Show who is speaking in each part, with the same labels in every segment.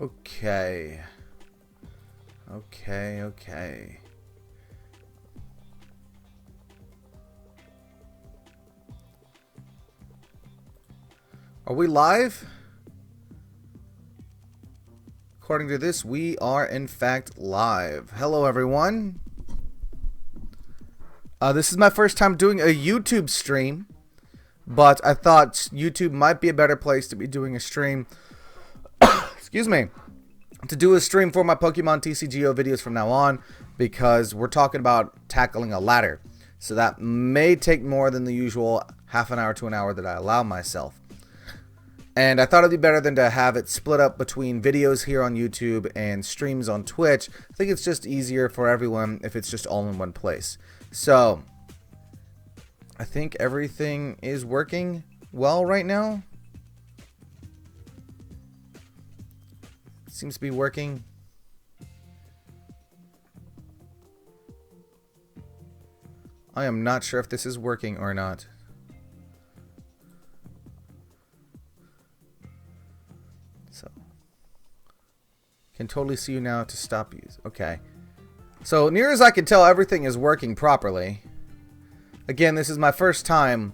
Speaker 1: Okay. Okay. Are we live? According to this, we are in fact live. Hello, everyone. This is my first time doing a YouTube stream, but I thought YouTube might be a better place to be doing a stream. Excuse me. To do a stream for my Pokemon TCGO videos from now on, because we're talking about tackling a ladder. So that may take more than the usual half an hour to an hour that I allow myself. And I thought it'd be better than to have it split up between videos here on YouTube and streams on Twitch. I think it's just easier for everyone if it's just all in one place. So, I think everything is working well right now. Seems to be working. I am not sure if this is working or not. So, can totally see you now to stop you. Okay. So, near as I can tell, everything is working properly. Again, this is my first time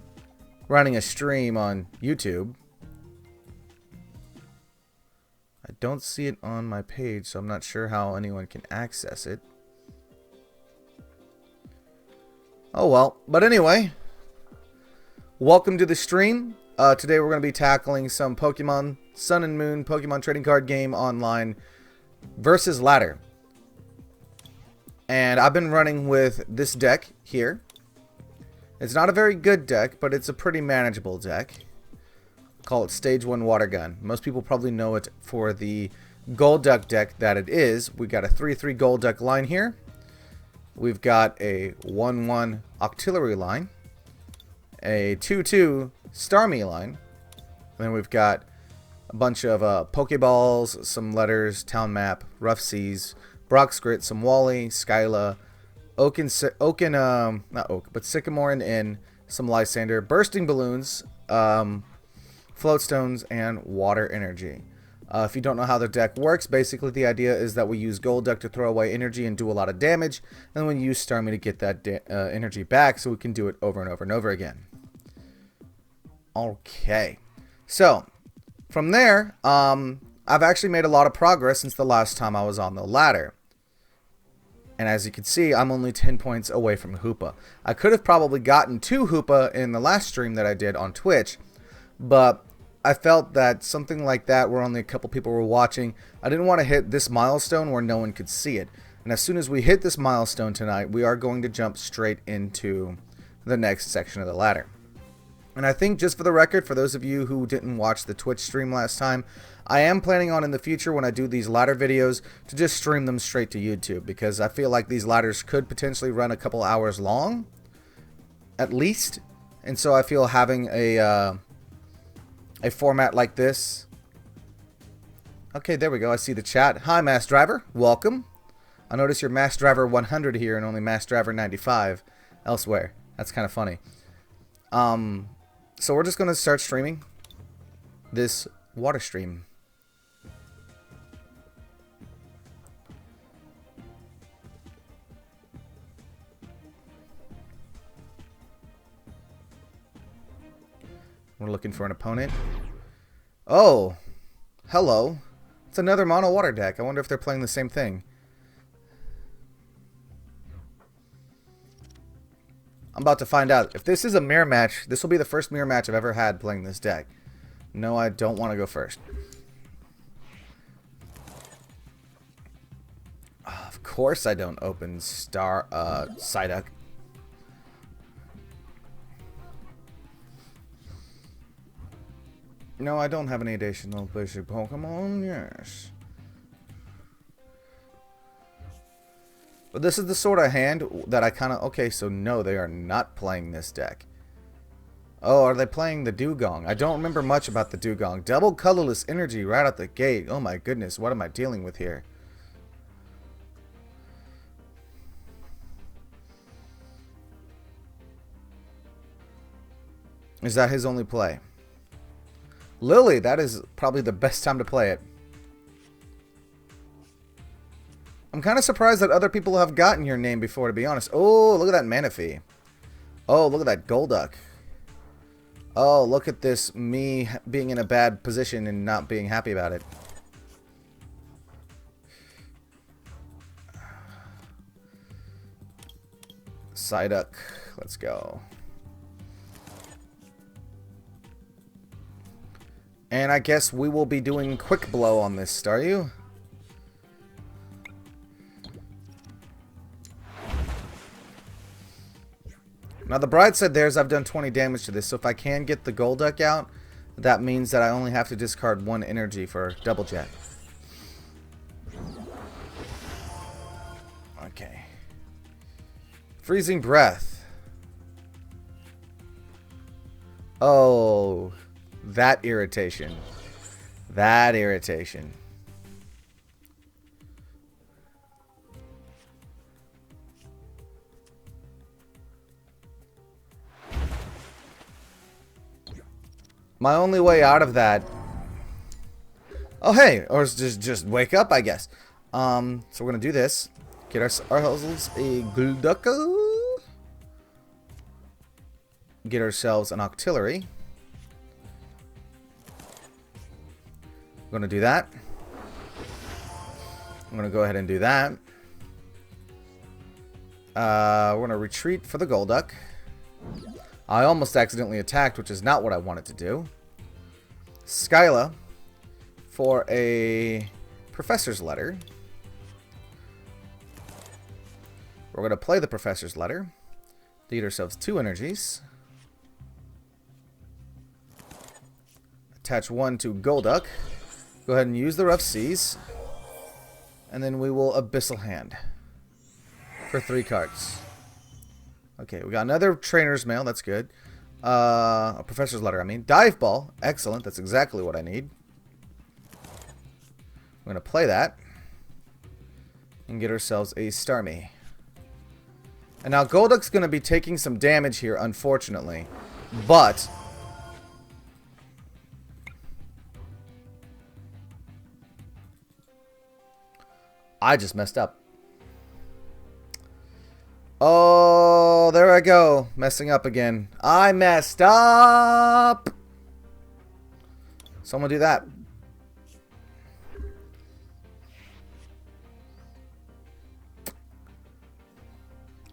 Speaker 1: running a stream on YouTube. I don't see it on my page, so I'm not sure how anyone can access it. Oh well, but anyway, welcome to the stream. Today we're going to be tackling some Pokemon Sun and Moon Pokemon trading card game online versus ladder. And I've been running with this deck here. It's not a very good deck, but it's a pretty manageable deck. Call it Stage 1 Water Gun. Most people probably know it for the Golduck deck that it is. We got a 3-3 Golduck line here. We've got a 1-1 Octillery line. A 2-2 Starmie line. And then we've got a bunch of Pokeballs, some letters, Town Map, Rough Seas, Broxgrit, some Wally, Skyla, not Oak, but Sycamore and Inn, some Lysander, Bursting Balloons, Floatstones, and Water Energy. If you don't know how the deck works, basically the idea is that we use Golduck to throw away energy and do a lot of damage, and then we use Starmie to get that energy back so we can do it over and over and over again. Okay. So, from there, I've actually made a lot of progress since the last time I was on the ladder. And as you can see, I'm only 10 points away from Hoopa. I could have probably gotten to Hoopa in the last stream that I did on Twitch, but I felt that something like that where only a couple people were watching, I didn't want to hit this milestone where no one could see it. And as soon as we hit this milestone tonight, we are going to jump straight into the next section of the ladder. And I think, just for the record, for those of you who didn't watch the Twitch stream last time, I am planning on in the future when I do these ladder videos to just stream them straight to YouTube, because I feel like these ladders could potentially run a couple hours long, at least. And so I feel having a format like this. Okay, there we go. I see the chat. Hi, Mass Driver. Welcome. I notice you're Mass Driver 100 here and only Mass Driver 95 elsewhere. That's kind of funny. So we're just going to start streaming this water stream. We're looking for an opponent. Oh, hello. It's another mono water deck. I wonder if they're playing the same thing. I'm about to find out. If this is a mirror match, this will be the first mirror match I've ever had playing this deck. No, I don't want to go first. Of course I don't open Psyduck. No, I don't have any additional basic Pokemon, yes. But this is the sort of hand that I kind of... Okay, so no, they are not playing this deck. Oh, are they playing the Dewgong? I don't remember much about the Dewgong. Double colorless energy right out the gate. Oh my goodness, what am I dealing with here? Is that his only play? Lily, that is probably the best time to play it. I'm kind of surprised that other people have gotten your name before, to be honest. Oh, look at that Manaphy. Oh, look at that Golduck. Oh, look at this, me being in a bad position and not being happy about it. Psyduck, let's go. And I guess we will be doing Quick Blow on this, Staryu. Now the bright side there is I've done 20 damage to this, so if I can get the Golduck out, that means that I only have to discard 1 energy for Double Jet. Okay. Freezing Breath. Oh, that irritation. That irritation. My only way out of that... Oh, hey! Or just wake up, I guess. So we're going to do this. Get ourselves a Golduck. Get ourselves an Octillery. We're going to do that. I'm going to go ahead and do that. We're going to retreat for the Golduck. I almost accidentally attacked, which is not what I wanted to do. Skyla for a Professor's Letter. We're going to play the Professor's Letter. Deed ourselves 2 energies. Attach 1 to Golduck. Go ahead and use the Rough Seas. And then we will Abyssal Hand for 3 cards. Okay, we got another Trainer's Mail. That's good. A Professor's Letter, I mean. Dive Ball. Excellent. That's exactly what I need. We're going to play that. And get ourselves a Starmie. And now Golduck's going to be taking some damage here, unfortunately. But... I just messed up. Oh, there I go. Messing up again. I messed up. Someone do that.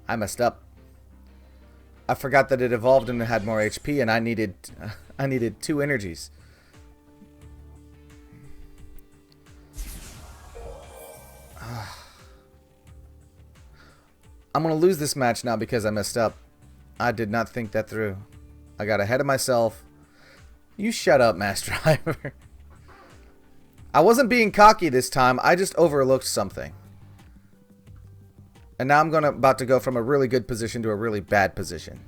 Speaker 1: I messed up. I forgot that it evolved and it had more HP, and I needed 2 energies. I'm going to lose this match now because I messed up. I did not think that through. I got ahead of myself. You shut up, Mass Driver. I wasn't being cocky this time. I just overlooked something. And now I'm about to go from a really good position to a really bad position.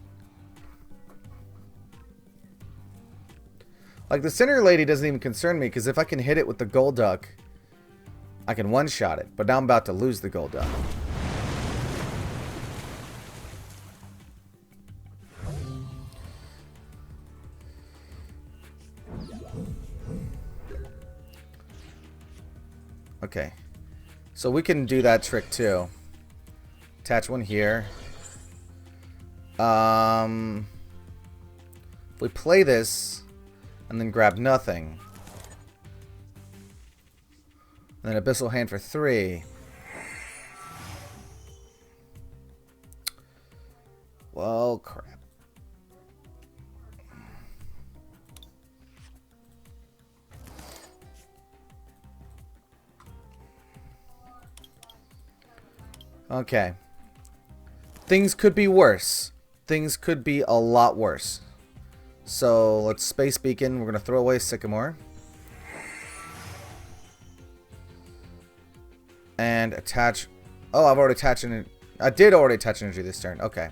Speaker 1: Like, the center lady doesn't even concern me, because if I can hit it with the Golduck, I can one-shot it. But now I'm about to lose the Golduck. Okay, so we can do that trick too. Attach 1 here. If we play this and then grab nothing, and then Abyssal Hand for 3. Well, crap. Okay. Things could be worse. Things could be a lot worse. So let's Space Beacon. We're going to throw away Sycamore. And attach... Oh, I've already attached an... I did already attach energy this turn. Okay.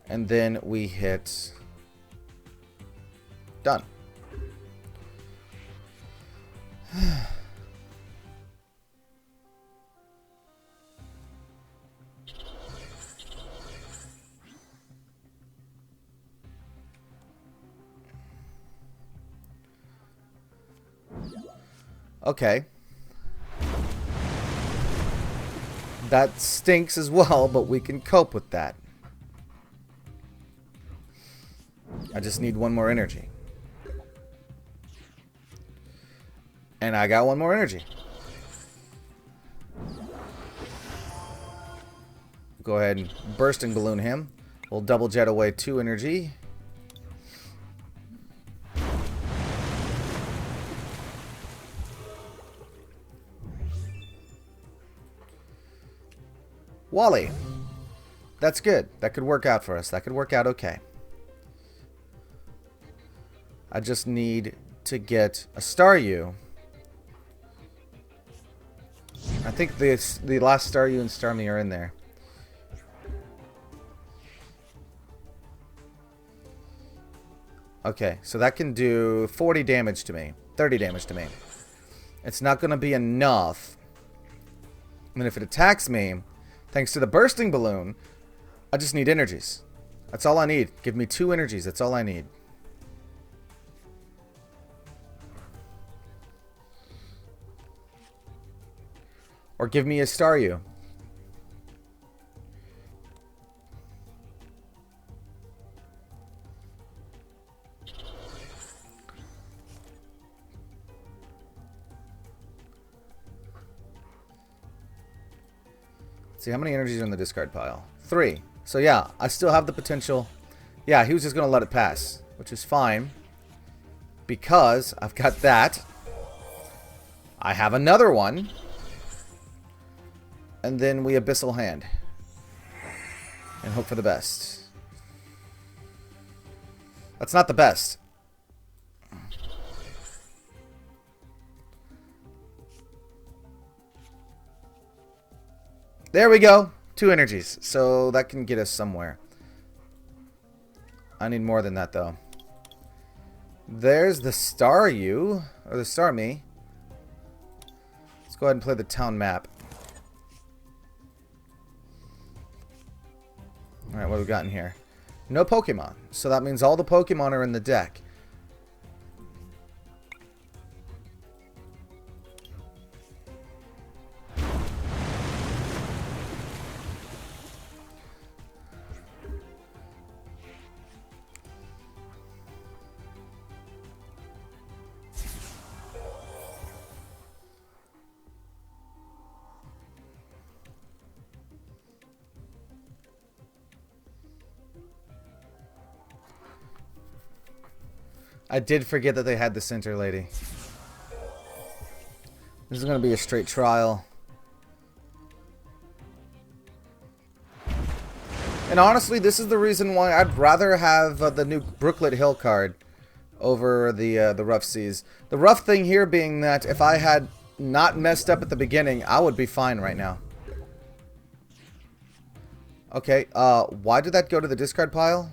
Speaker 1: And then we hit... Done. Okay. That stinks as well, but we can cope with that. I just need one more energy. And I got one more energy. Go ahead and bursting balloon him. We'll double jet away 2 energy. Wally. That's good. That could work out for us. That could work out okay. I just need to get a Staryu. I think the last Staryu and Starmie are in there. Okay, so that can do 40 damage to me. 30 damage to me. It's not going to be enough. And if it attacks me, thanks to the bursting balloon, I just need energies. That's all I need. Give me 2 energies. That's all I need. Or give me a Staryu. See, how many energies are in the discard pile? 3. So yeah, I still have the potential. Yeah, he was just going to let it pass, which is fine. Because I've got that. I have another one. And then we Abyssal Hand. And hope for the best. That's not the best. There we go. 2 energies. So that can get us somewhere. I need more than that, though. There's the Staryu. Or the Starmie. Let's go ahead and play the town map. Alright, what have we got in here? No Pokemon. So that means all the Pokemon are in the deck. I did forget that they had the center lady. This is going to be a straight trial. And honestly, this is the reason why I'd rather have the new Brooklet Hill card over the Rough Seas. The rough thing here being that if I had not messed up at the beginning, I would be fine right now. Okay, why did that go to the discard pile?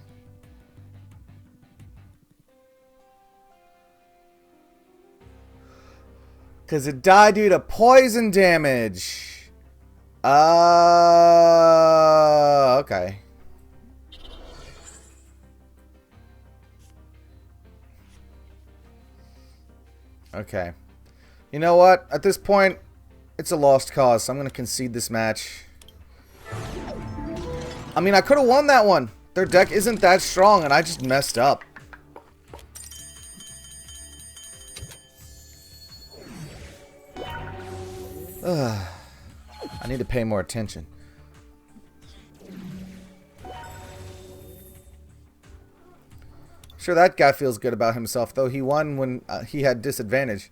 Speaker 1: Because it died due to poison damage. Okay. Okay. You know what? At this point, it's a lost cause, so I'm going to concede this match. I mean, I could have won that one. Their deck isn't that strong, and I just messed up. I need to pay more attention. Sure, that guy feels good about himself, though. He won when he had disadvantage.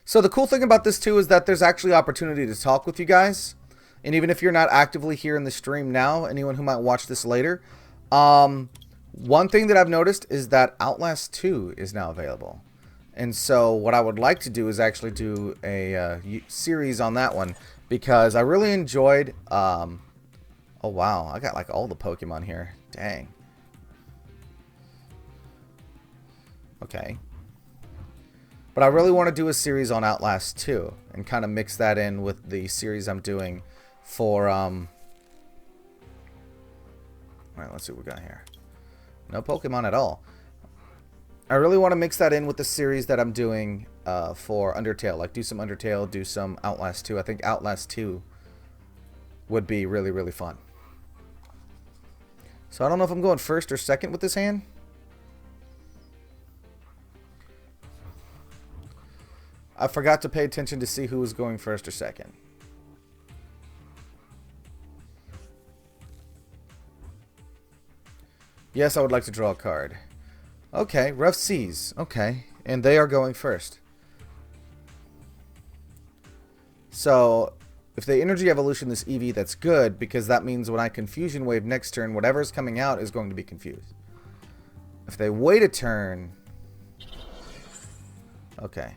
Speaker 1: So the cool thing about this, too, is that there's actually opportunity to talk with you guys. And even if you're not actively here in the stream now, anyone who might watch this later, one thing that I've noticed is that Outlast 2 is now available. And so what I would like to do is actually do a series on that one, because I really enjoyed... oh wow, I got like all the Pokemon here. Dang. Okay. But I really want to do a series on Outlast 2 and kind of mix that in with the series I'm doing for Alright, let's see what we got here. No Pokemon at all. I really want to mix that in with the series that I'm doing for Undertale. Like, do some Undertale, do some Outlast 2. I think Outlast 2 would be really, really fun. So I don't know if I'm going first or second with this hand. I forgot to pay attention to see who was going first or second. Yes, I would like to draw a card. Okay, Rough Seas. Okay, and they are going first. So, if they Energy Evolution this Eevee, that's good, because that means when I Confusion Wave next turn, whatever's coming out is going to be confused. If they wait a turn... Okay.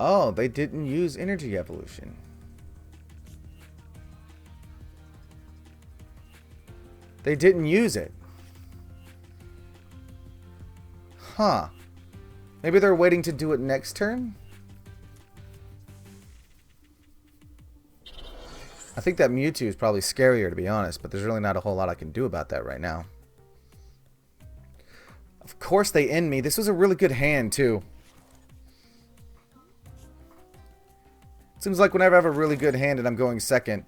Speaker 1: Oh, they didn't use Energy Evolution. They didn't use it. Huh. Maybe they're waiting to do it next turn? I think that Mewtwo is probably scarier, to be honest, but there's really not a whole lot I can do about that right now. Of course they end me. This was a really good hand, too. Seems like whenever I have a really good hand and I'm going second,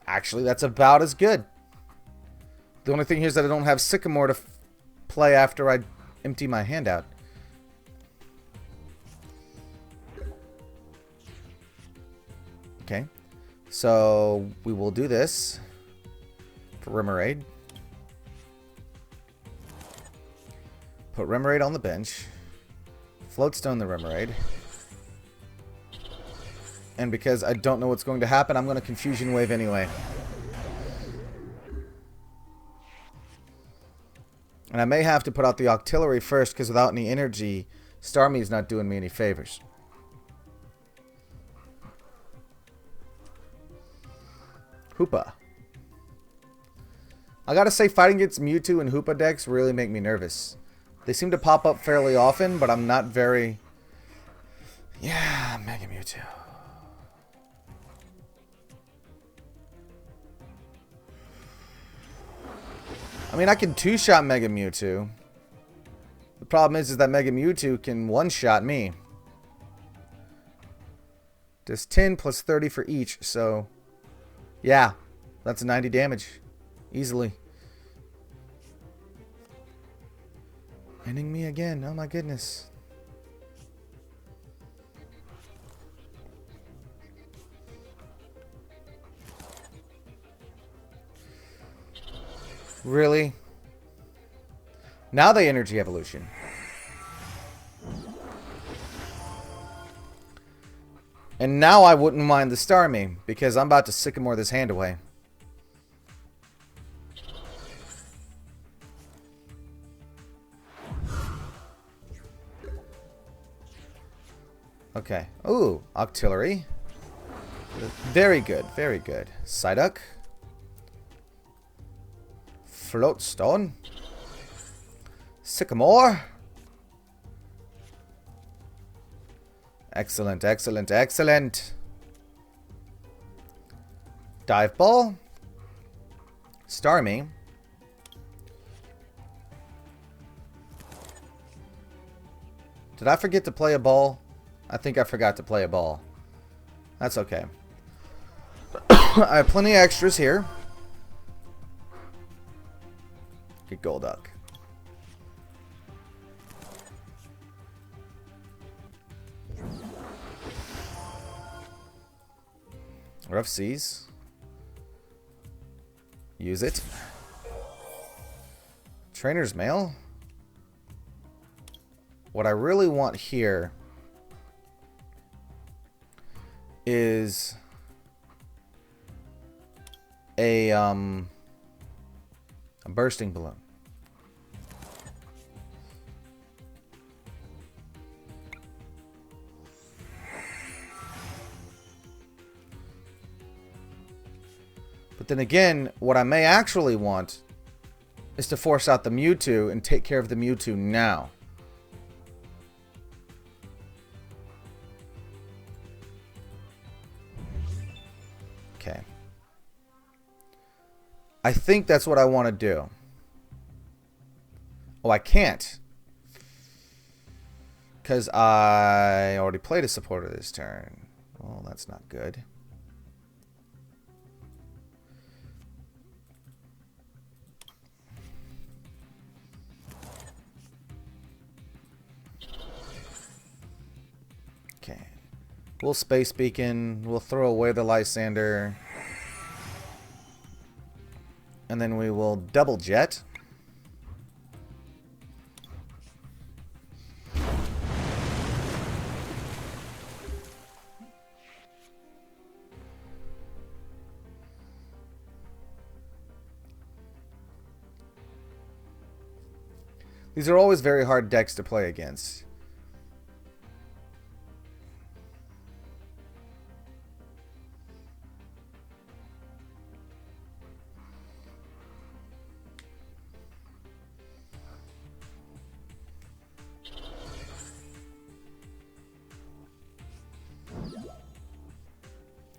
Speaker 1: actually that's about as good. The only thing here is that I don't have Sycamore to play after I empty my hand out. Okay, so we will do this for Remoraid. Put Remoraid on the bench. Floatstone the Remoraid. And because I don't know what's going to happen, I'm going to Confusion Wave anyway. And I may have to put out the Octillery first, because without any energy, Starmie's not doing me any favors. Hoopa. I gotta say, fighting against Mewtwo and Hoopa decks really make me nervous. They seem to pop up fairly often, but I'm not very... Yeah, Mega Mewtwo. I mean, I can two-shot Mega Mewtwo. The problem is that Mega Mewtwo can one-shot me. Does 10 plus 30 for each, so... Yeah, that's 90 damage. Easily. Ending me again, oh my goodness. Really? Now they Energy Evolution. And now I wouldn't mind the Starmie, because I'm about to Sycamore this hand away. Okay. Ooh, Octillery. Very good, very good. Psyduck. Floatstone. Sycamore. Excellent, excellent, excellent. Dive Ball. Starmie. Did I forget to play a ball? I think I forgot to play a ball. That's okay. I have plenty of extras here. Get Golduck. Rough Seas. Use it. Trainer's Mail. What I really want here is a bursting balloon. But But then again, what I may actually want is to force out the Mewtwo and take care of the Mewtwo now. Okay. I think that's what I want to do. Oh, I can't. Because I already played a supporter this turn. Well, that's not good. Okay. We'll Space Beacon. We'll throw away the Lysander. And then we will Double Jet. These are always very hard decks to play against.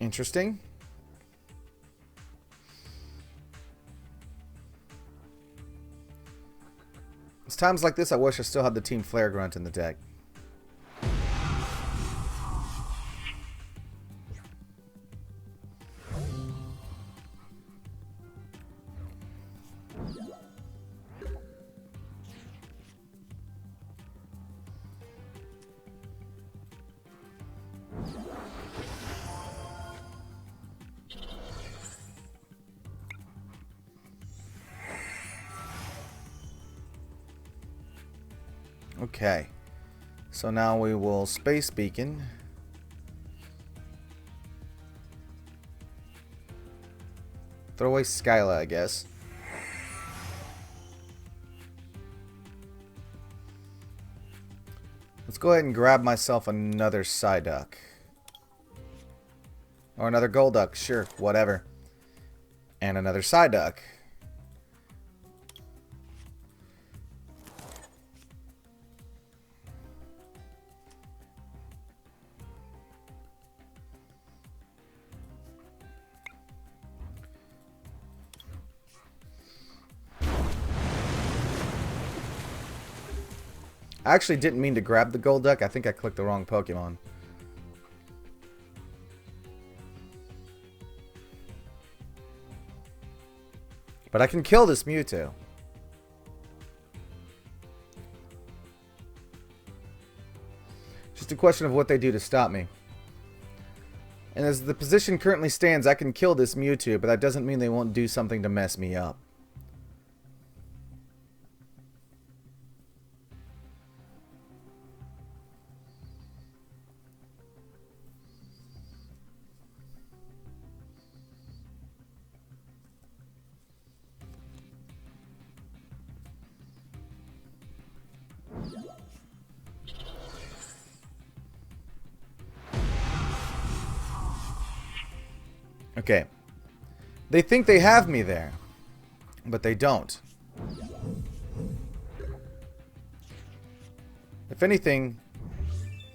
Speaker 1: Interesting. It's times like this I wish I still had the Team Flare Grunt in the deck. Okay, so now we will Space Beacon. Throw away Skyla, I guess. Let's go ahead and grab myself another Psyduck. Or another Golduck, sure, whatever. And another Psyduck. I actually didn't mean to grab the Golduck. I think I clicked the wrong Pokemon. But I can kill this Mewtwo. Just a question of what they do to stop me. And as the position currently stands, I can kill this Mewtwo, but that doesn't mean they won't do something to mess me up. Okay. They think they have me there, but they don't. If anything,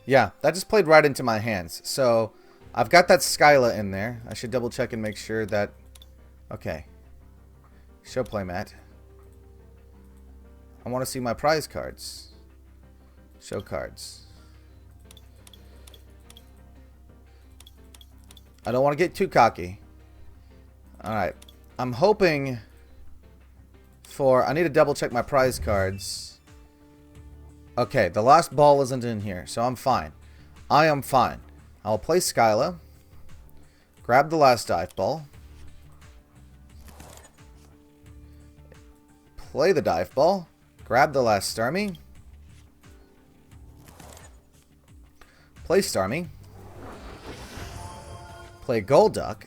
Speaker 1: yeah, that just played right into my hands. So, I've got that Skyla in there. I should double check and make sure that... Okay. Show playmat. I want to see my prize cards. Show cards. I don't want to get too cocky. Alright. I'm hoping for... I need to double check my prize cards. Okay, the last ball isn't in here, so I'm fine. I am fine. I'll play Skyla. Grab the last dive ball. Play the dive ball. Grab the last Starmie. Play Starmie. Play Golduck.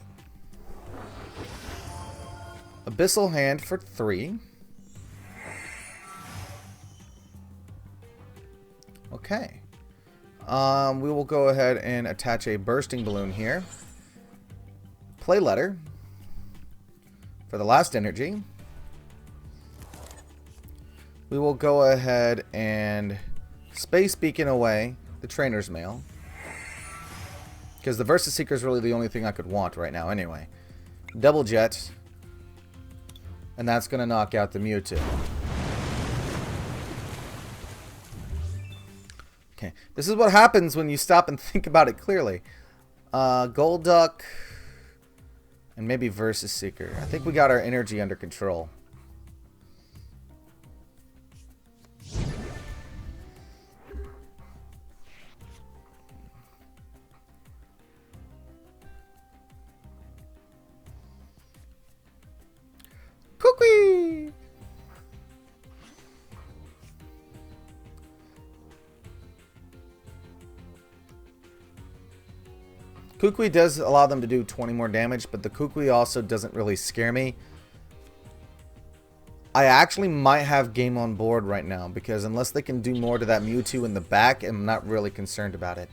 Speaker 1: Abyssal Hand for 3. Okay. We will go ahead and attach a Bursting Balloon here. Play Letter. For the last energy, we will go ahead and Space Beacon away the Trainer's Mail. Because the Versus Seeker is really the only thing I could want right now anyway. Double Jet. And that's going to knock out the Mewtwo. Okay, this is what happens when you stop and think about it clearly. Golduck. And maybe Versus Seeker. I think we got our energy under control. Kukui! Kukui does allow them to do 20 more damage, but the Kukui also doesn't really scare me. I actually might have game on board right now, because unless they can do more to that Mewtwo in the back, I'm not really concerned about it.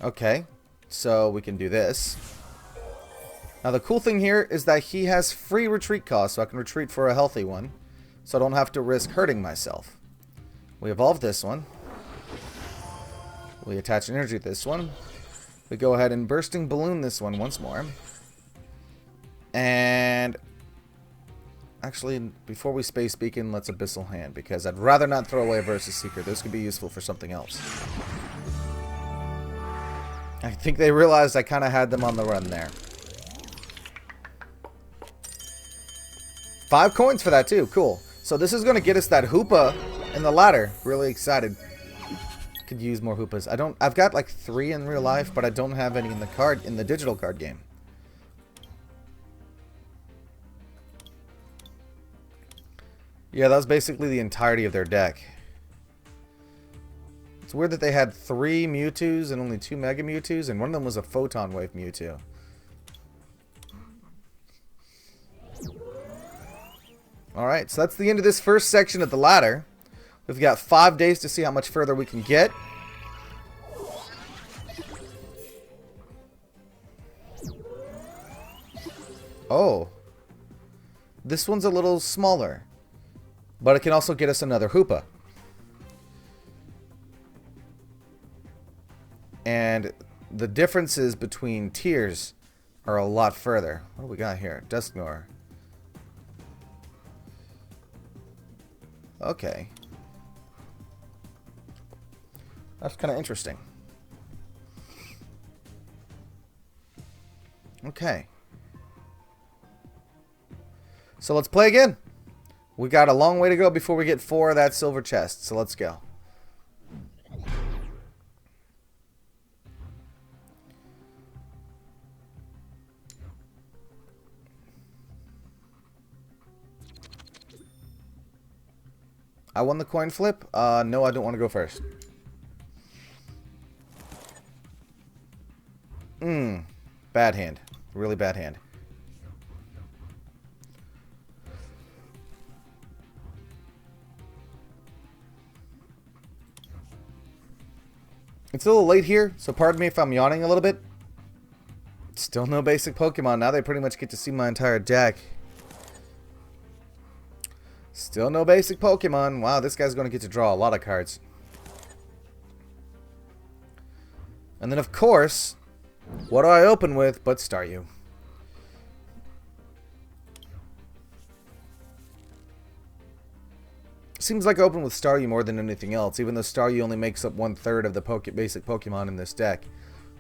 Speaker 1: Okay, so we can do this. Now the cool thing here is that he has free retreat cost, so I can retreat for a healthy one. So I don't have to risk hurting myself. We evolve this one. We attach energy to this one. We go ahead and Bursting Balloon this one once more. And actually, before we Space Beacon, let's Abyssal Hand, because I'd rather not throw away a Versus Seeker. This could be useful for something else. I think they realized I kind of had them on the run there. 5 coins for that too. Cool. So this is going to get us that Hoopa in the ladder. Really excited. Could use more Hoopas. I've got like 3 in real life, but I don't have any in the digital card game. Yeah, that was basically the entirety of their deck. It's weird that they had 3 Mewtwo's and only 2 Mega Mewtwo's, and one of them was a Photon Wave Mewtwo. Alright, so that's the end of this first section of the ladder. We've got 5 days to see how much further we can get. Oh. This one's a little smaller. But it can also get us another Hoopa. And the differences between tiers are a lot further. What do we got here? Dusknoir. Okay. That's kind of interesting. Okay. So let's play again. We got a long way to go before we get 4 of that silver chest. So let's go. I won the coin flip. No, I don't want to go first. Bad hand. Really bad hand. It's a little late here, so pardon me if I'm yawning a little bit. Still no basic Pokemon. Now they pretty much get to see my entire deck. Still no basic Pokemon. Wow, this guy's going to get to draw a lot of cards. And then, of course, what do I open with but Staryu? Seems like I open with Staryu more than anything else, even though Staryu only makes up 1/3 of the basic Pokemon in this deck.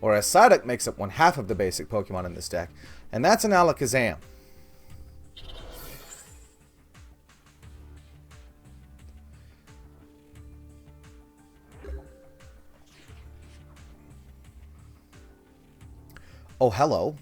Speaker 1: Or a Psyduck makes up 1/2 of the basic Pokemon in this deck. And that's an Alakazam. Oh, hello.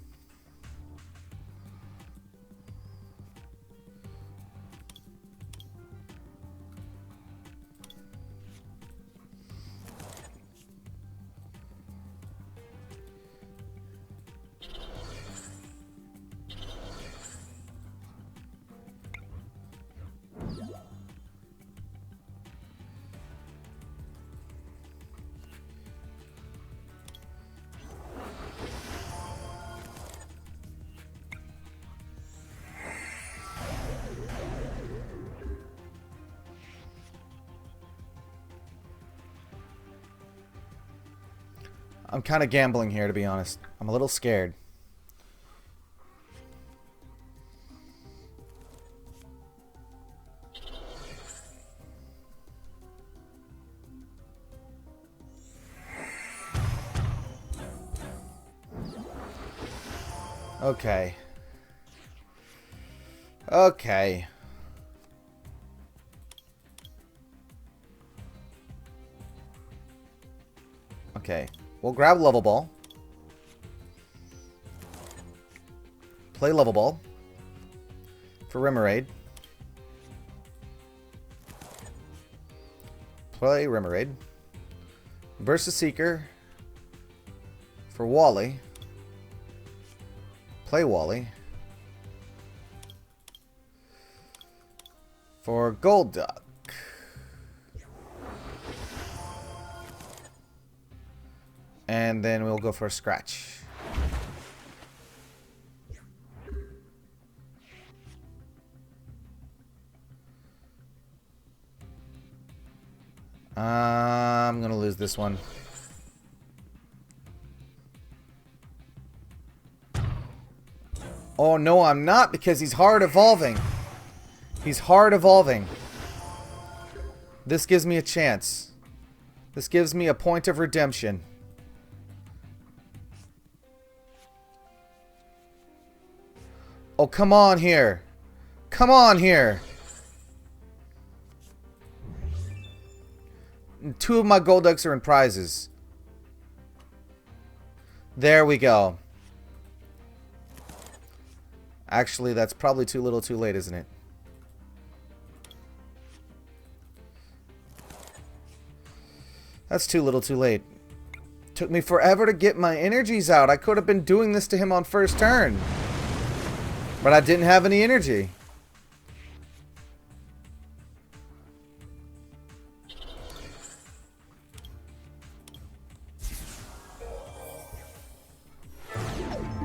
Speaker 1: I'm kind of gambling here, to be honest. I'm a little scared. Okay. Okay. Okay. We'll grab Level Ball. Play Level Ball. For Remoraid. Play Remoraid. Burst the Seeker. For Wally. Play Wally. For Golduck. And then we'll go for a scratch. I'm gonna lose this one. Oh no, I'm not, because he's hard evolving. He's hard evolving. This gives me a chance. This gives me a point of redemption. Oh, come on here. Come on here. Two of my Golducks are in prizes. There we go. Actually, that's probably too little too late, isn't it? That's too little too late. Took me forever to get my energies out. I could have been doing this to him on first turn. But I didn't have any energy.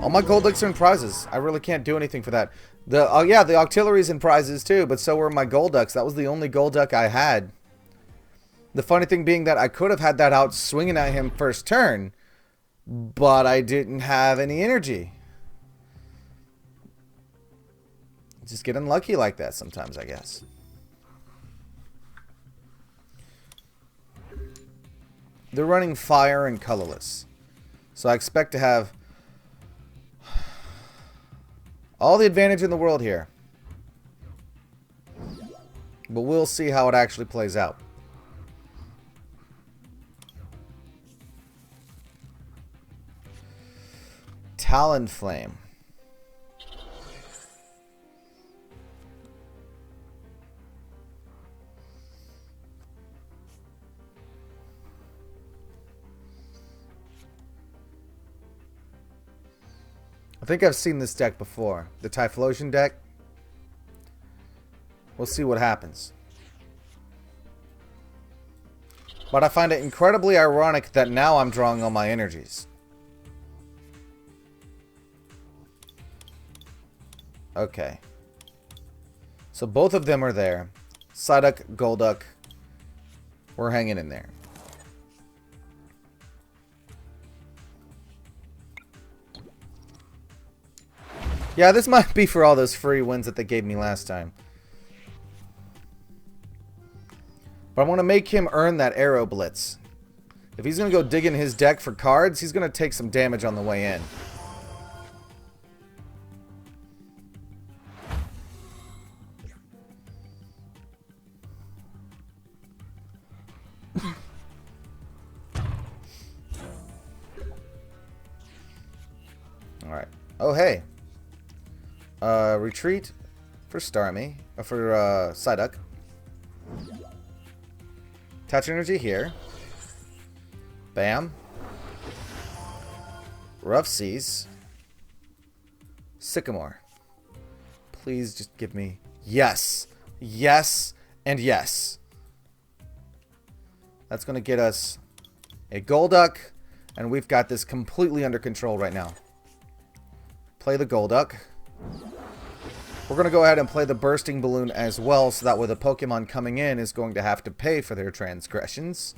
Speaker 1: All my Golducks are in prizes. I really can't do anything for that. Yeah, the Octillery's in prizes too, but so were my Golducks. That was the only Golduck I had. The funny thing being that I could have had that out swinging at him first turn, but I didn't have any energy. Just get unlucky like that sometimes, I guess. They're running fire and colorless. So I expect to have all the advantage in the world here. But we'll see how it actually plays out. Talonflame. I think I've seen this deck before. The Typhlosion deck. We'll see what happens. But I find it incredibly ironic that now I'm drawing all my energies. Okay. So both of them are there. Psyduck, Golduck. We're hanging in there. Yeah, this might be for all those free wins that they gave me last time. But I want to make him earn that Arrow Blitz. If he's going to go dig in his deck for cards, he's going to take some damage on the way in. Alright. Oh, hey. Retreat for Starmie. For Psyduck. Touch energy here. Bam. Rough Seas. Sycamore. Please just give me... Yes. Yes. And yes. That's going to get us a Golduck. And we've got this completely under control right now. Play the Golduck. We're going to go ahead and play the Bursting Balloon as well, so that way the Pokemon coming in is going to have to pay for their transgressions.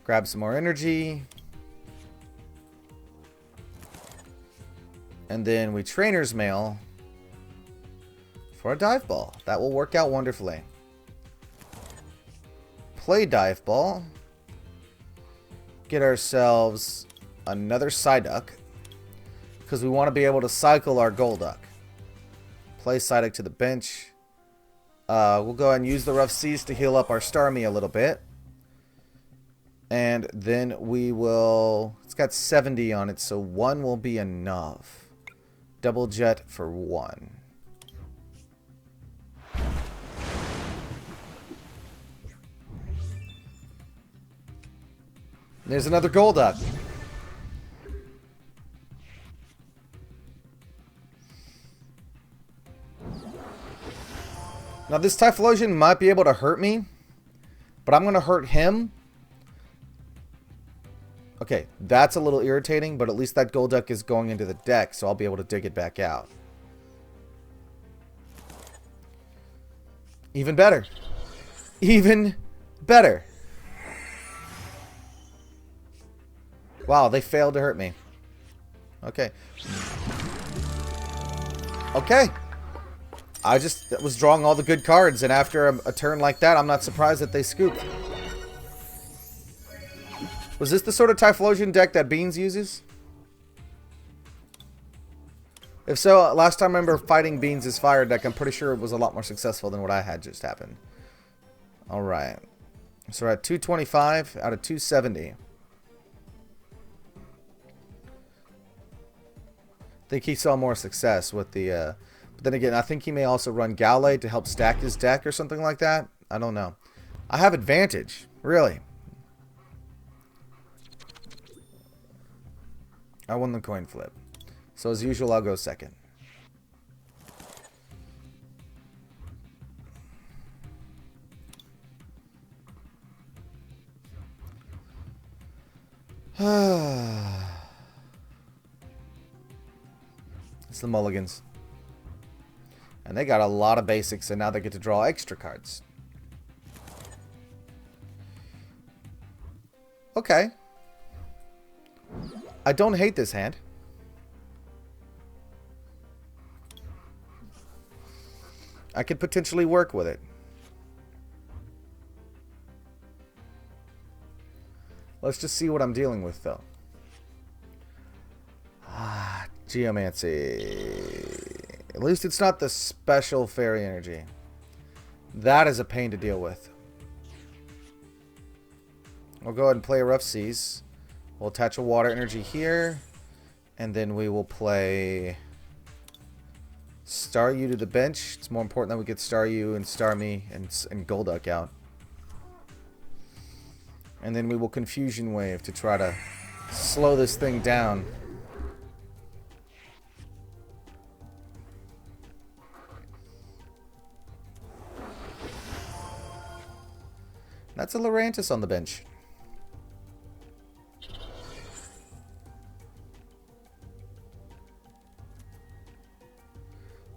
Speaker 1: Grab some more energy. And then we Trainer's Mail for a Dive Ball. That will work out wonderfully. Play Dive Ball. Get ourselves another Psyduck, because we want to be able to cycle our Golduck. Play Psyduck to the bench. We'll go ahead and use the Rough Seas to heal up our Starmie a little bit. And then we will... It's got 70 on it, so 1 will be enough. Double Jet for 1. There's another Golduck. Now this Typhlosion might be able to hurt me, but I'm going to hurt him. Okay, that's a little irritating, but at least that Golduck is going into the deck, so I'll be able to dig it back out. Even better. Even better. Wow, they failed to hurt me. Okay. Okay. I just was drawing all the good cards, and after a turn like that, I'm not surprised that they scooped. Was this the sort of Typhlosion deck that Beans uses? If so, last time I remember fighting Beans' fire deck, I'm pretty sure it was a lot more successful than what I had just happened. Alright. So we're at 225 out of 270. I think he saw more success with the... but then again, I think he may also run Gallade to help stack his deck or something like that. I don't know. I have advantage. Really. I won the coin flip. So as usual, I'll go second. It's the Mulligans. And they got a lot of basics, and now they get to draw extra cards. Okay. I don't hate this hand. I could potentially work with it. Let's just see what I'm dealing with, though. Geomancy. At least it's not the special fairy energy. That is a pain to deal with. We'll go ahead and play a Rough Seas. We'll attach a water energy here. And then we will play Staryu to the bench. It's more important that we get Staryu and Starmie and Golduck out. And then we will Confusion Wave to try to slow this thing down. That's a Lurantis on the bench.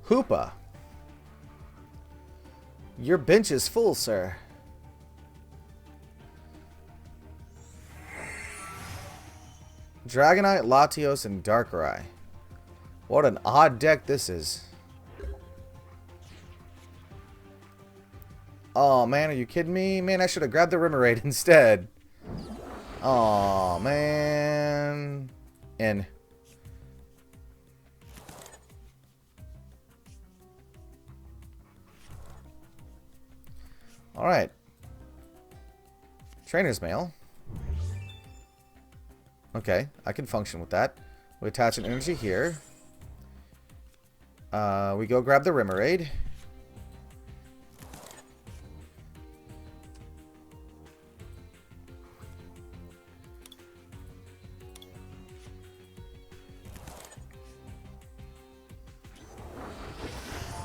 Speaker 1: Hoopa. Your bench is full, sir. Dragonite, Latios, and Darkrai. What an odd deck this is. Oh man, are you kidding me? Man, I should have grabbed the Remoraid instead. Oh man. And alright. Trainer's Mail. Okay, I can function with that. We attach an energy here. We go grab the Remoraid.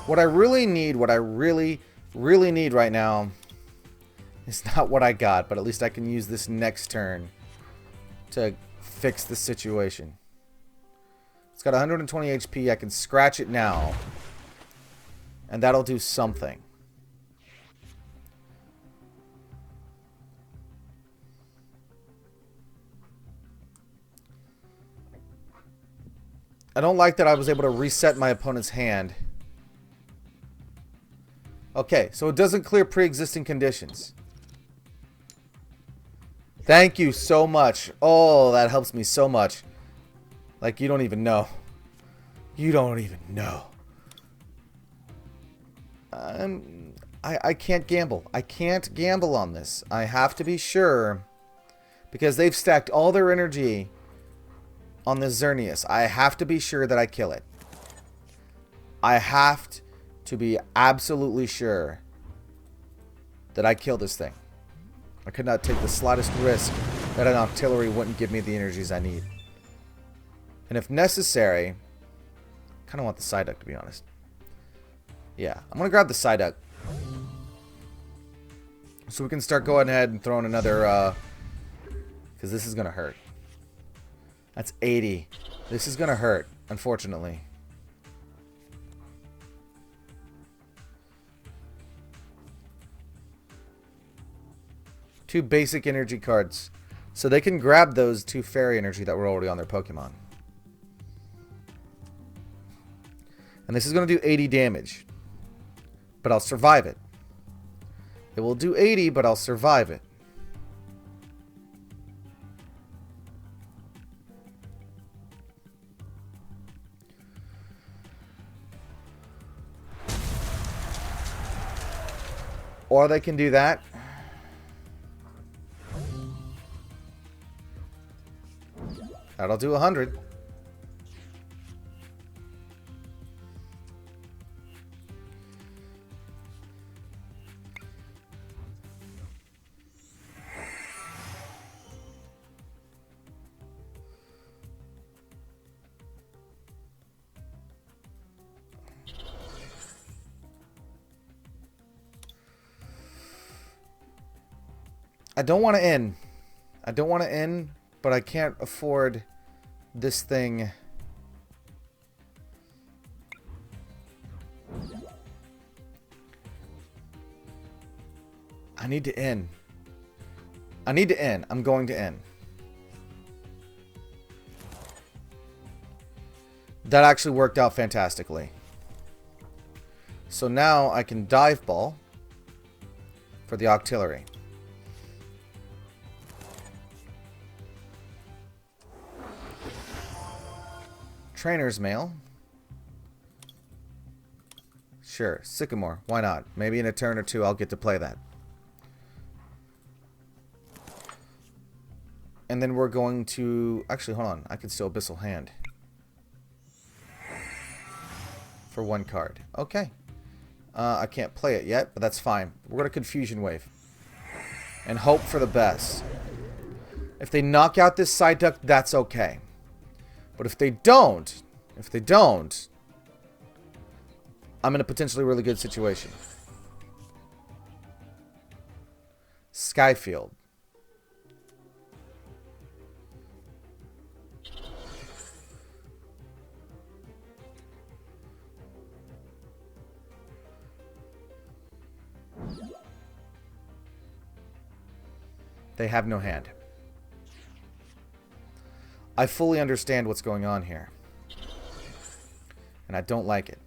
Speaker 1: What I really need, what I really need right now is not what I got, but at least I can use this next turn to fix the situation. It's got 120 HP. I can scratch it now, and that'll do something. I don't like that I was able to reset my opponent's hand. Okay, so it doesn't clear pre-existing conditions. Thank you so much. Oh, that helps me so much. Like, you don't even know. You don't even know. I can't gamble. I can't gamble on this. I have to be sure. Because they've stacked all their energy on this Xerneas. I have to be sure that I kill it. I have to be absolutely sure that I kill this thing. I could not take the slightest risk that an artillery wouldn't give me the energies I need. And if necessary, I kind of want the Psyduck, to be honest. Yeah, I'm going to grab the Psyduck. So we can start going ahead and throwing another, because this is going to hurt. That's 80. This is going to hurt, unfortunately. Two basic energy cards. So they can grab those two fairy energy that were already on their Pokemon. And this is going to do 80 damage. But I'll survive it. It will do 80, but I'll survive it. Or they can do that. That'll do 100. I don't want to end. I don't want to end, but I can't afford this thing. I need to end. I need to end. I'm going to end. That actually worked out fantastically. So now I can Dive Ball for the Octillery. Trainer's Mail. Sure, Sycamore. Why not? Maybe in a turn or two I'll get to play that. And then we're going to... Actually, hold on. I can still Abyssal Hand. For one card. Okay. I can't play it yet, but that's fine. We're going to Confusion Wave. And hope for the best. If they knock out this Psyduck, that's okay. But if they don't, I'm in a potentially really good situation. Skyfield. They have no hand. I fully understand what's going on here. And I don't like it.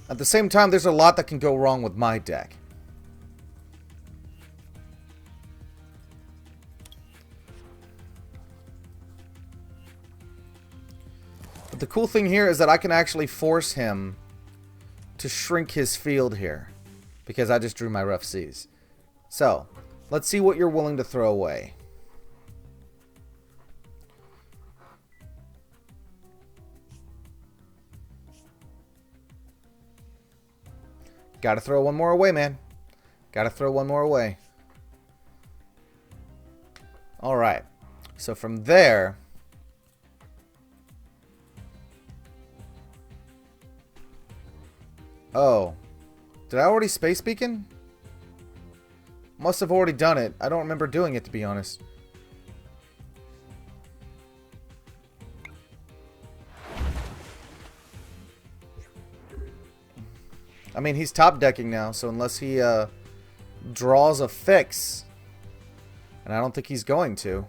Speaker 1: At the same time, there's a lot that can go wrong with my deck. But the cool thing here is that I can actually force him to shrink his field here. Because I just drew my Rough Seas. So, let's see what you're willing to throw away. Gotta throw one more away, man. Gotta throw one more away. Alright. So from there... Oh. Did I already space beacon? Must have already done it. I don't remember doing it, to be honest. I mean, he's top decking now, so unless he draws a fix, and I don't think he's going to.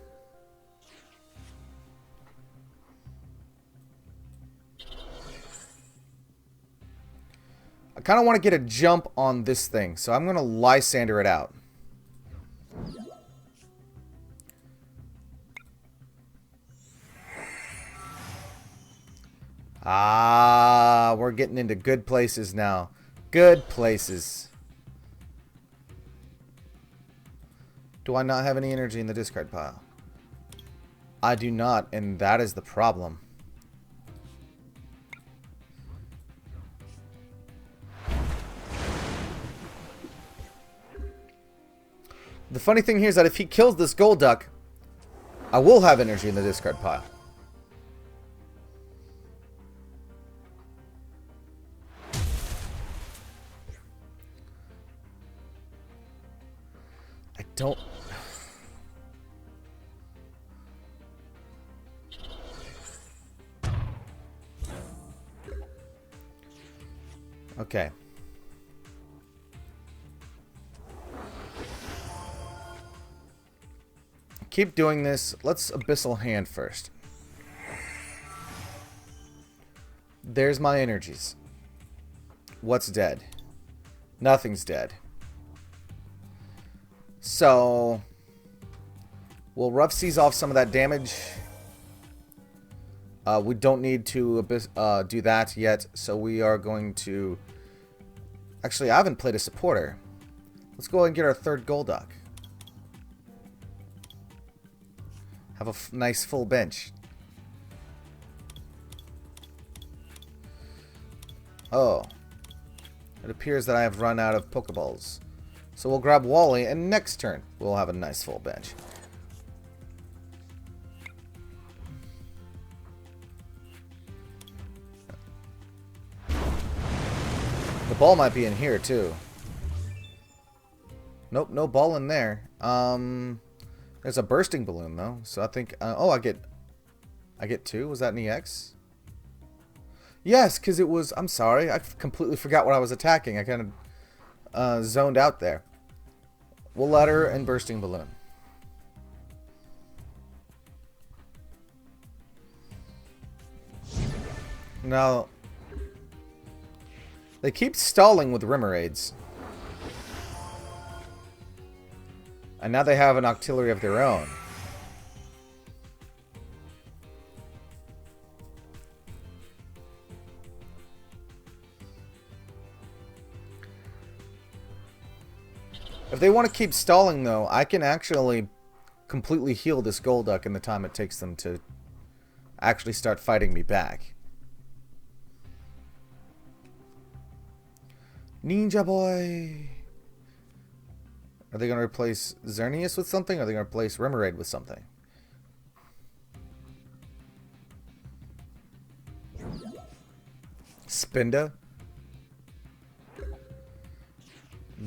Speaker 1: I kind of want to get a jump on this thing, so I'm going to Lysander it out. Ah, we're getting into good places now. Good places. Do I not have any energy in the discard pile? I do not, and that is the problem. The funny thing here is that if he kills this Golduck, I will have energy in the discard pile. I don't... Okay. Keep doing this. Let's Abyssal Hand first. There's my energies. What's dead? Nothing's dead. So, we'll Rough Seas off some of that damage. We don't need to do that yet, so we are going to... Actually, I haven't played a supporter. Let's go ahead and get our third Golduck. Have a nice full bench. Oh. It appears that I have run out of Pokeballs. So we'll grab Wally, and next turn we'll have a nice full bench. The ball might be in here too. Nope, no ball in there. There's a bursting balloon though, so I think. Oh, I get two. Was that an EX? Yes, because it was. I'm sorry, I completely forgot what I was attacking. I kind of zoned out there. We'll Letter and bursting balloon. Now, they keep stalling with Remoraid's. And now they have an Octillery of their own. If they want to keep stalling, though, I can actually completely heal this Golduck in the time it takes them to actually start fighting me back. Ninja Boy! Are they going to replace Xerneas with something? Or are they going to replace Remoraid with something? Spinda?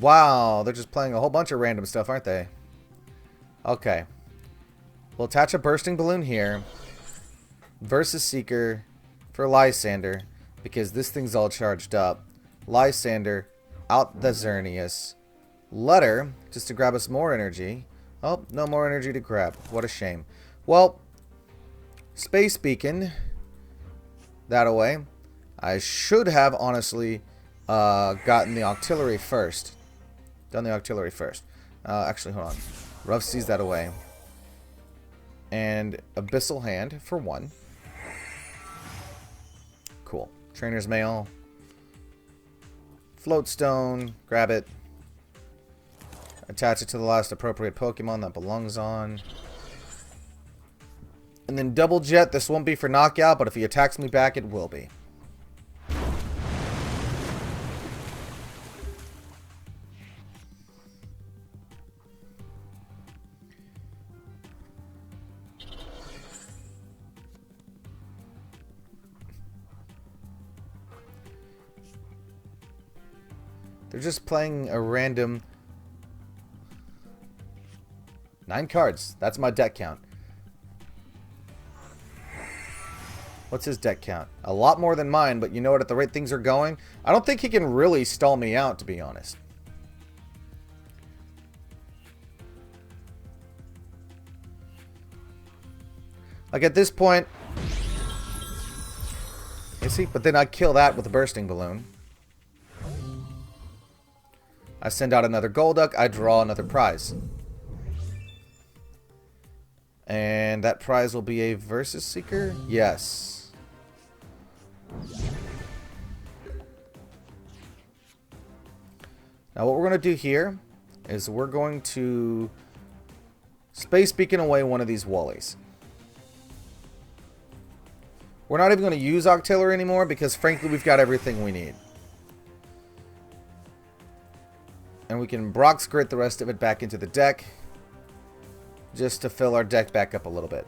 Speaker 1: Wow, they're just playing a whole bunch of random stuff, aren't they? Okay. We'll attach a bursting balloon here. Versus Seeker for Lysander. Because this thing's all charged up. Lysander, out the Xerneas. Letter, just to grab us more energy. Oh, no more energy to grab. What a shame. Well, Space Beacon. That away. I should have, honestly, gotten the Octillery first. Done the Octillery first. Actually, hold on. Rough Seas that away. And Abyssal Hand for one. Cool. Trainer's Mail. Floatstone. Grab it. Attach it to the last appropriate Pokemon that belongs on. And then Double Jet. This won't be for knockout, but if he attacks me back, it will be. They're just playing a random 9 cards. That's my deck count. What's his deck count? A lot more than mine, but you know what? At the rate things are going, I don't think he can really stall me out, to be honest. Like at this point, you see? But then I kill that with a bursting balloon. I send out another Golduck. I draw another prize. And that prize will be a Versus Seeker? Yes. Now what we're going to do here is we're going to Space Beacon away one of these Wallies. We're not even going to use Octillery anymore because frankly we've got everything we need. And we can Brock's Grit the rest of it back into the deck just to fill our deck back up a little bit.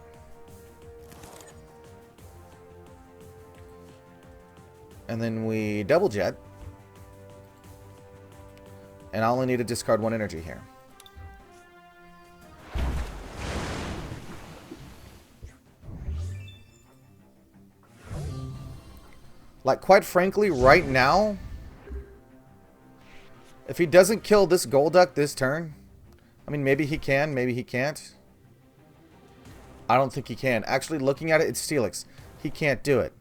Speaker 1: And then we Double Jet. And I only need to discard 1 energy here. Like, quite frankly, right now, if he doesn't kill this Golduck this turn, I mean, maybe he can, maybe he can't. I don't think he can. Actually, looking at it, it's Steelix. He can't do it.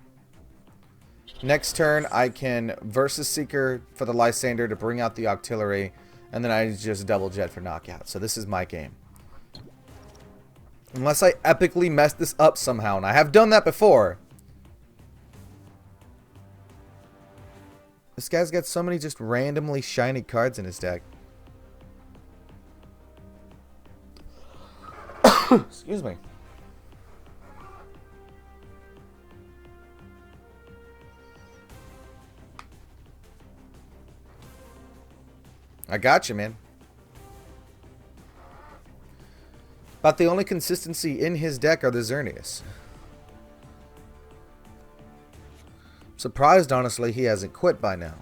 Speaker 1: Next turn, I can Versus Seeker for the Lysander to bring out the Octillery, and then I just Double Jet for knockout. So this is my game. Unless I epically mess this up somehow, and I have done that before. This guy's got so many just randomly shiny cards in his deck. Excuse me. I got you, man. About the only consistency in his deck are the Xerneas. Surprised, honestly, he hasn't quit by now.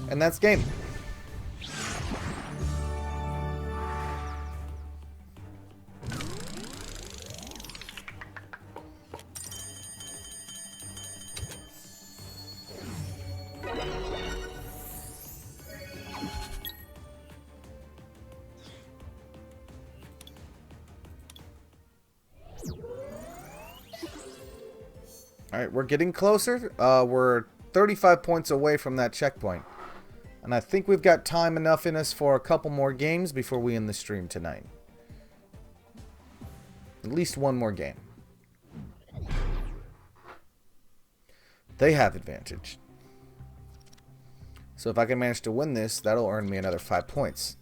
Speaker 1: And that's game. Alright, we're getting closer. We're 35 points away from that checkpoint. And I think we've got time enough in us for a couple more games before we end the stream tonight. At least one more game. They have advantage. So if I can manage to win this, that'll earn me another 5 points.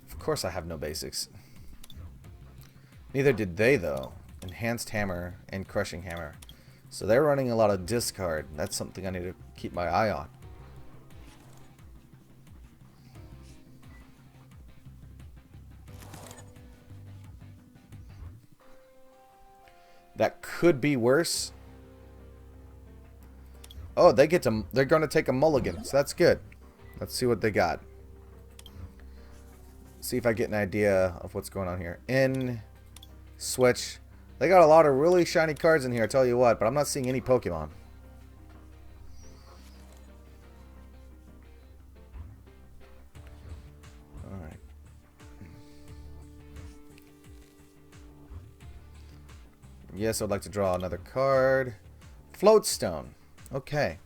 Speaker 1: Of course I have no basics. Neither did they, though. Enhanced Hammer and Crushing Hammer. So they're running a lot of discard. That's something I need to keep my eye on. That could be worse. Oh, they're going to take a mulligan. So that's good. Let's see what they got. See if I get an idea of what's going on here. Switch. They got a lot of really shiny cards in here, I tell you what, but I'm not seeing any Pokemon. Alright. Yes, I'd like to draw another card. Floatstone. Okay.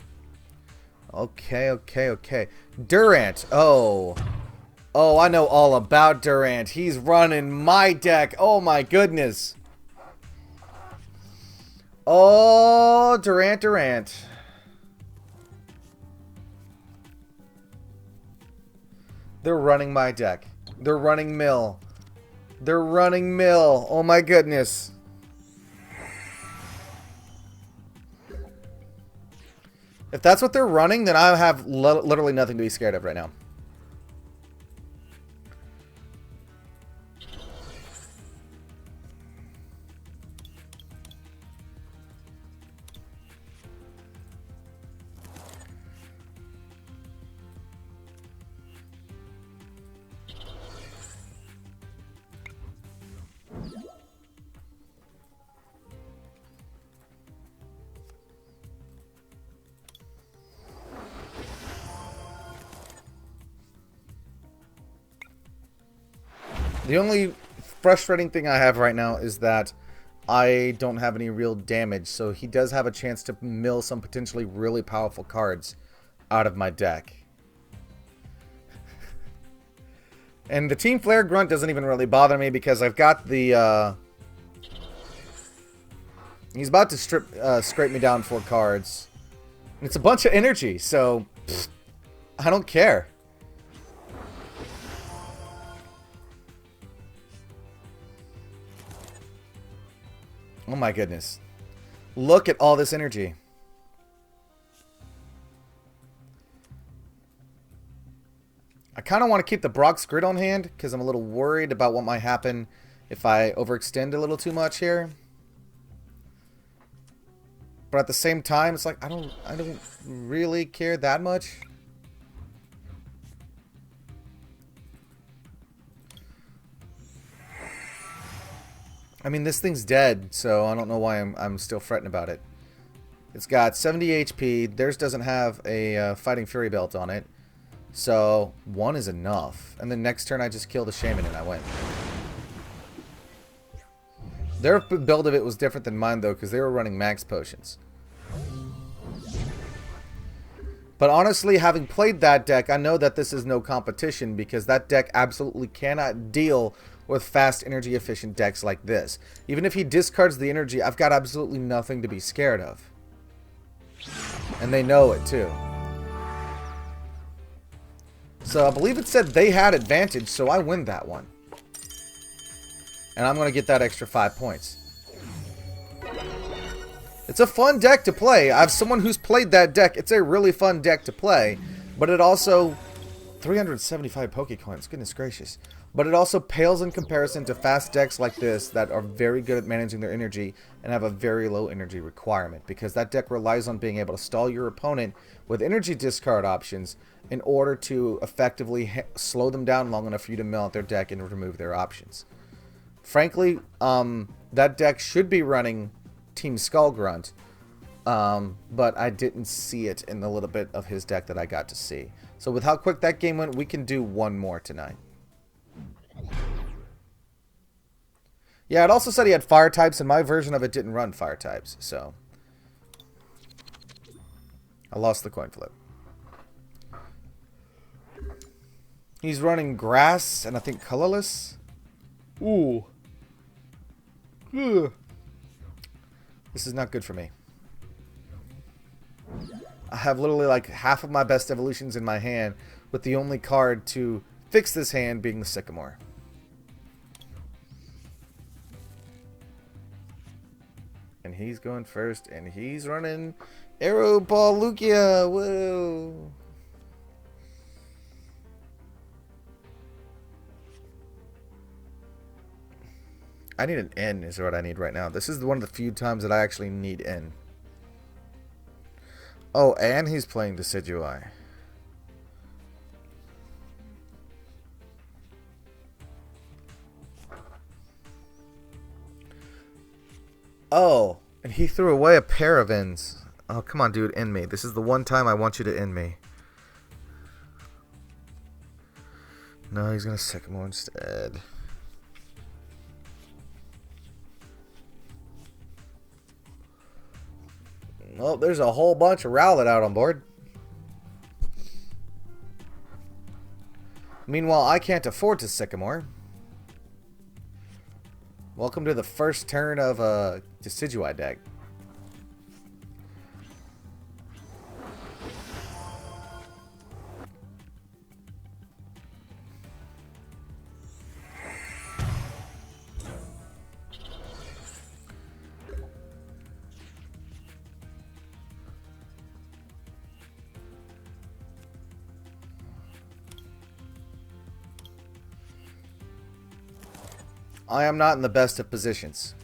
Speaker 1: Okay. Durant. Oh, I know all about Durant. He's running my deck. Oh, my goodness. Oh, Durant. They're running my deck. They're running Mill. They're running Mill. Oh my goodness. If that's what they're running, then I have literally nothing to be scared of right now. The only frustrating thing I have right now is that I don't have any real damage, so he does have a chance to mill some potentially really powerful cards out of my deck. And the Team Flare Grunt doesn't even really bother me because I've got the... he's about to scrape me down 4 cards. And it's a bunch of energy, so... Pfft, I don't care. Oh my goodness. Look at all this energy. I kind of want to keep the Brock's Grid on hand because I'm a little worried about what might happen if I overextend a little too much here. But at the same time, it's like I don't really care that much. I mean, this thing's dead, so I don't know why I'm still fretting about it. It's got 70 HP. Theirs doesn't have a Fighting Fury belt on it. So, 1 is enough. And then next turn I just kill the Shaman and I win. Their build of it was different than mine, though, because they were running max potions. But honestly, having played that deck, I know that this is no competition because that deck absolutely cannot deal with fast energy efficient decks like this. Even if he discards the energy, I've got absolutely nothing to be scared of. And they know it too. So I believe it said they had advantage, so I win that one. And I'm going to get that extra 5 points. It's a fun deck to play. I have someone who's played that deck. It's a really fun deck to play. But it also... 375 Pokecoins, goodness gracious. But it also pales in comparison to fast decks like this that are very good at managing their energy and have a very low energy requirement. Because that deck relies on being able to stall your opponent with energy discard options in order to effectively slow them down long enough for you to mill out their deck and remove their options. Frankly, that deck should be running Team Skullgrunt, but I didn't see it in the little bit of his deck that I got to see. So with how quick that game went, we can do one more tonight. Yeah, it also said he had fire types, and my version of it didn't run fire types, so I lost the coin flip. He's running grass and I think colorless. Ooh. Ugh. This is not good for me. I have literally like half of my best evolutions in my hand, with the only card to fix this hand being the Sycamore. And he's going first, and he's running Arrow Ball Lugia. Whoa. I need an N is what I need right now. This is one of the few times that I actually need N. Oh, and he's playing Decidueye. Oh, and he threw away a pair of N's. Oh, come on, dude, end me. This is the one time I want you to end me. No, he's going to Sycamore instead. Well, there's a whole bunch of Rowlet out on board. Meanwhile, I can't afford to Sycamore. Welcome to the first turn of a Decidueye deck. I am not in the best of positions.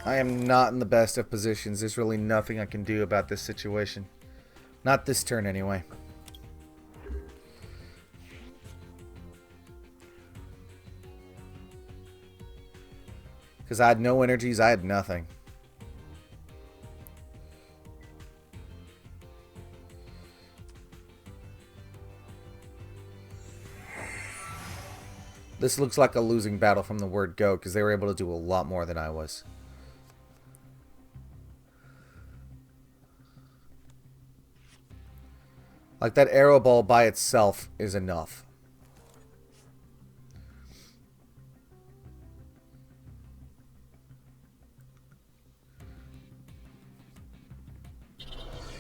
Speaker 1: I am not in the best of positions. There's really nothing I can do about this situation. Not this turn, anyway. Because I had no energies, I had nothing. This looks like a losing battle from the word go, because they were able to do a lot more than I was. Like, that arrow ball by itself is enough.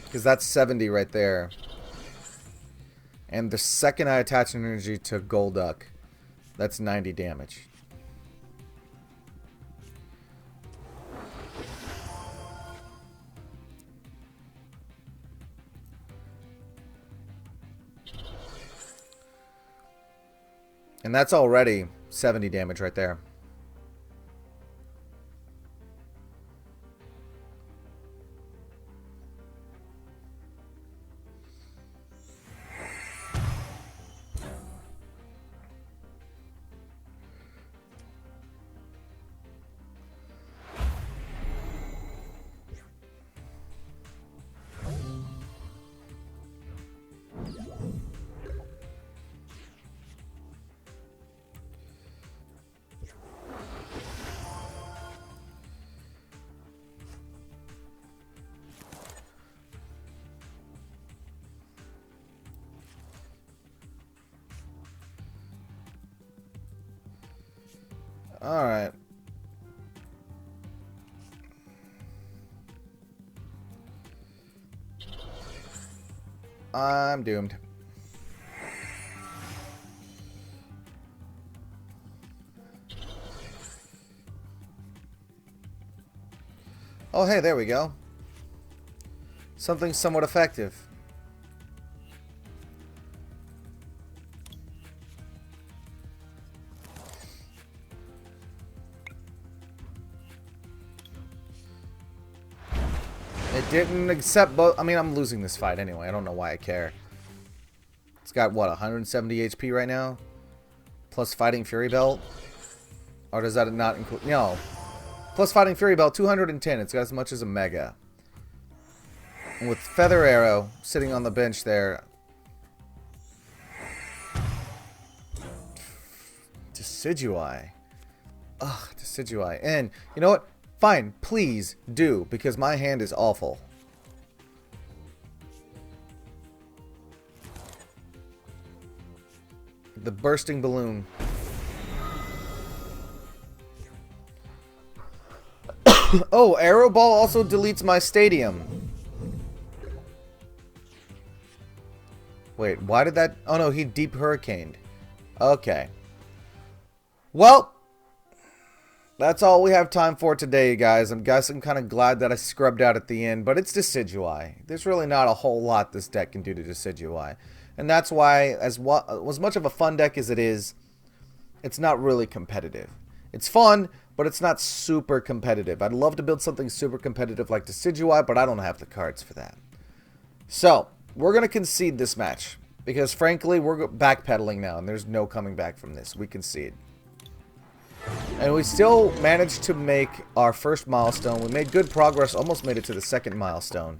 Speaker 1: Because that's 70 right there. And the second I attach an energy to Golduck, that's 90 damage. And that's already 70 damage right there. Alright. I'm doomed. Oh, hey, there we go. Something somewhat effective. It didn't accept both. I mean, I'm losing this fight anyway. I don't know why I care. It's got, what, 170 HP right now? Plus Fighting Fury Belt? Or does that not include... No. Plus Fighting Fury Belt, 210. It's got as much as a Mega. And with Feather Arrow sitting on the bench there... Decidueye. Ugh, Decidueye. And, you know what? Fine, please do, because my hand is awful. The bursting balloon. Oh, Arrow Ball also deletes my stadium. Wait, why did that... Oh no, he Deep Hurricaned. Okay. Well... That's all we have time for today, guys. I'm kind of glad that I scrubbed out at the end, but it's Decidueye. There's really not a whole lot this deck can do to Decidueye. And that's why, as much of a fun deck as it is, it's not really competitive. It's fun, but it's not super competitive. I'd love to build something super competitive like Decidueye, but I don't have the cards for that. So, we're going to concede this match, because frankly, we're backpedaling now, and there's no coming back from this. We concede. And we still managed to make our first milestone. We made good progress, almost made it to the second milestone.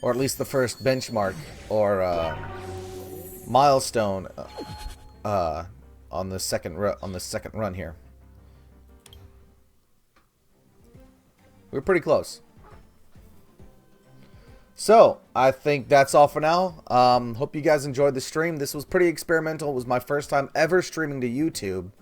Speaker 1: Or at least the first benchmark, or milestone on the second run here. We're pretty close. So, I think that's all for now. Hope you guys enjoyed the stream. This was pretty experimental. It was my first time ever streaming to YouTube.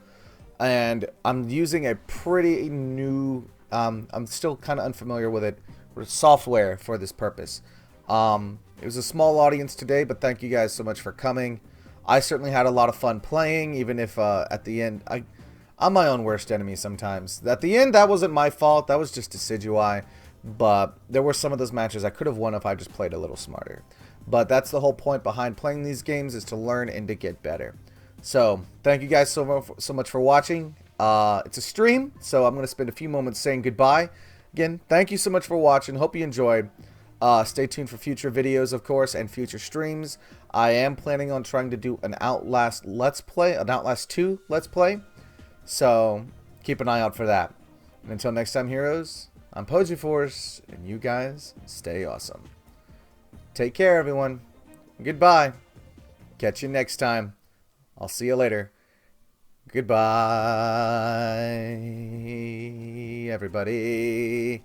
Speaker 1: And I'm using a pretty new... I'm still kind of unfamiliar with it. software for this purpose. It was a small audience today, but thank you guys so much for coming. I certainly had a lot of fun playing, even if at the end, I'm my own worst enemy sometimes. At the end, that wasn't my fault. That was just Decidueye. But there were some of those matches I could have won if I just played a little smarter. But that's the whole point behind playing these games, is to learn and to get better. So, thank you guys so much for watching. It's a stream, so I'm going to spend a few moments saying goodbye. Again, thank you so much for watching. Hope you enjoyed. Stay tuned for future videos, of course, and future streams. I am planning on trying to do an Outlast Let's Play, an Outlast 2 Let's Play. So, keep an eye out for that. And until next time, heroes, I'm Pojiforce, and you guys stay awesome. Take care, everyone. Goodbye. Catch you next time. I'll see you later. Goodbye, everybody.